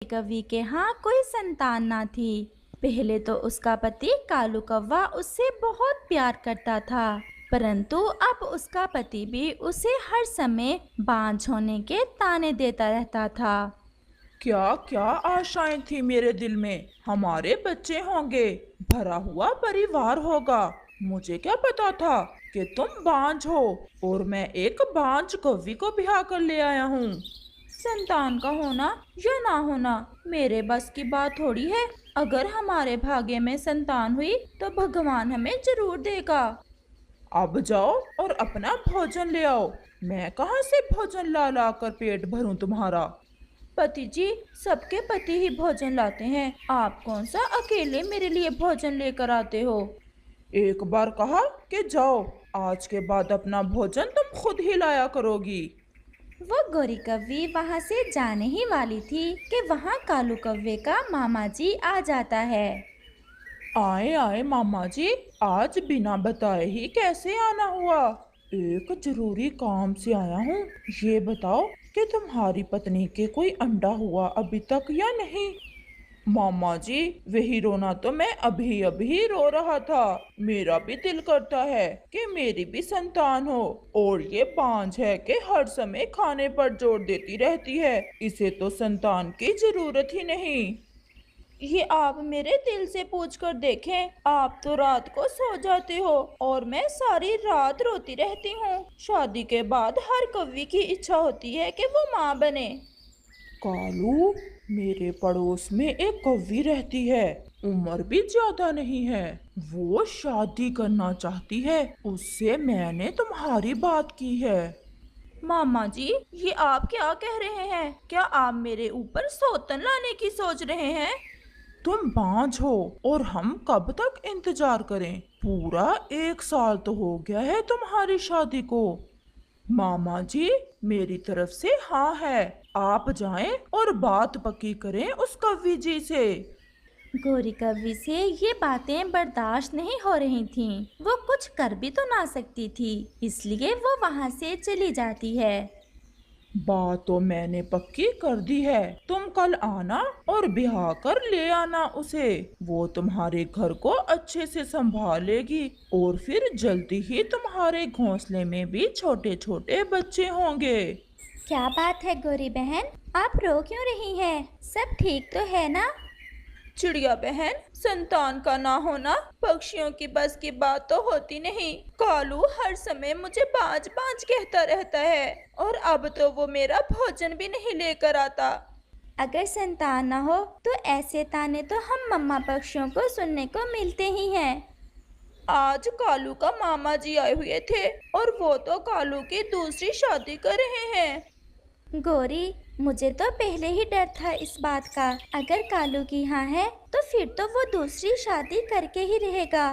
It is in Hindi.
कौवी के यहाँ कोई संतान ना थी। पहले तो उसका पति कालू कौवा उससे बहुत प्यार करता था, परंतु अब उसका पति भी उसे हर समय बांझ होने के ताने देता रहता था। क्या क्या आशाएं थी मेरे दिल में। हमारे बच्चे होंगे, भरा हुआ परिवार होगा। मुझे क्या पता था कि तुम बांझ हो और मैं एक बांझ कौवी को ब्याह कर ले आया हूँ। संतान का होना या ना होना मेरे बस की बात थोड़ी है। अगर हमारे भाग्य में संतान हुई तो भगवान हमें जरूर देगा। अब जाओ और अपना भोजन ले आओ। मैं कहाँ से भोजन ला ला कर पेट भरूं तुम्हारा। पति जी, सबके पति ही भोजन लाते हैं, आप कौन सा अकेले मेरे लिए भोजन लेकर आते हो। एक बार कहा कि जाओ, आज के बाद अपना भोजन तुम खुद ही लाया करोगी। वो गोरी कव्वी वहाँ से जाने ही वाली थी कि वहाँ कालू कव्वे का मामा जी आ जाता है। आए आए मामा जी, आज बिना बताए ही कैसे आना हुआ। एक जरूरी काम से आया हूँ। ये बताओ कि तुम्हारी पत्नी के कोई अंडा हुआ अभी तक या नहीं। मामा जी, वही रोना तो मैं अभी अभी रो रहा था। मेरा भी दिल करता है कि मेरी भी संतान हो। और ये बांझ है कि हर समय खाने पर जोर देती रहती है। इसे तो संतान की जरूरत ही नहीं। ये आप मेरे दिल से पूछ कर देखें, आप तो रात को सो जाते हो और मैं सारी रात रोती रहती हूँ। शादी के बाद हर कव्वी की इच्छा होती है कि वो माँ बने। कालू, मेरे पड़ोस में एक कौवी रहती है। उम्र भी ज्यादा नहीं है। वो शादी करना चाहती है। उससे मैंने तुम्हारी बात की है। मामा जी, ये आप क्या कह रहे हैं? क्या आप मेरे ऊपर सौतन लाने की सोच रहे हैं? तुम बांझ हो और हम कब तक इंतजार करें। पूरा 1 साल तो हो गया है तुम्हारी शादी को। मामा जी, मेरी तरफ से हाँ है। आप जाएं और बात पक्की करें उस कवि जी से। गोरी कव्वी से ये बातें बर्दाश्त नहीं हो रही थीं। वो कुछ कर भी तो ना सकती थी, इसलिए वो वहाँ से चली जाती है। बात तो मैंने पक्की कर दी है। तुम कल आना और ब्याह कर ले आना उसे। वो तुम्हारे घर को अच्छे से संभाल लेगी और फिर जल्दी ही तुम्हारे घोंसले में भी छोटे छोटे बच्चे होंगे। क्या बात है गोरी बहन, आप रो क्यों रही हैं? सब ठीक तो है ना? चिड़िया बहन, संतान का ना होना पक्षियों की बस की बात तो होती नहीं। कालू हर समय मुझे बाज बाज कहता रहता है और अब तो वो मेरा भोजन भी नहीं लेकर आता। अगर संतान ना हो तो ऐसे ताने तो हम मम्मा पक्षियों को सुनने को मिलते ही हैं। आज कालू का मामा जी आए हुए थे और वो तो कालू की दूसरी शादी कर रहे हैं। गोरी, मुझे तो पहले ही डर था इस बात का। अगर कालू की हाँ है तो फिर तो वो दूसरी शादी करके ही रहेगा।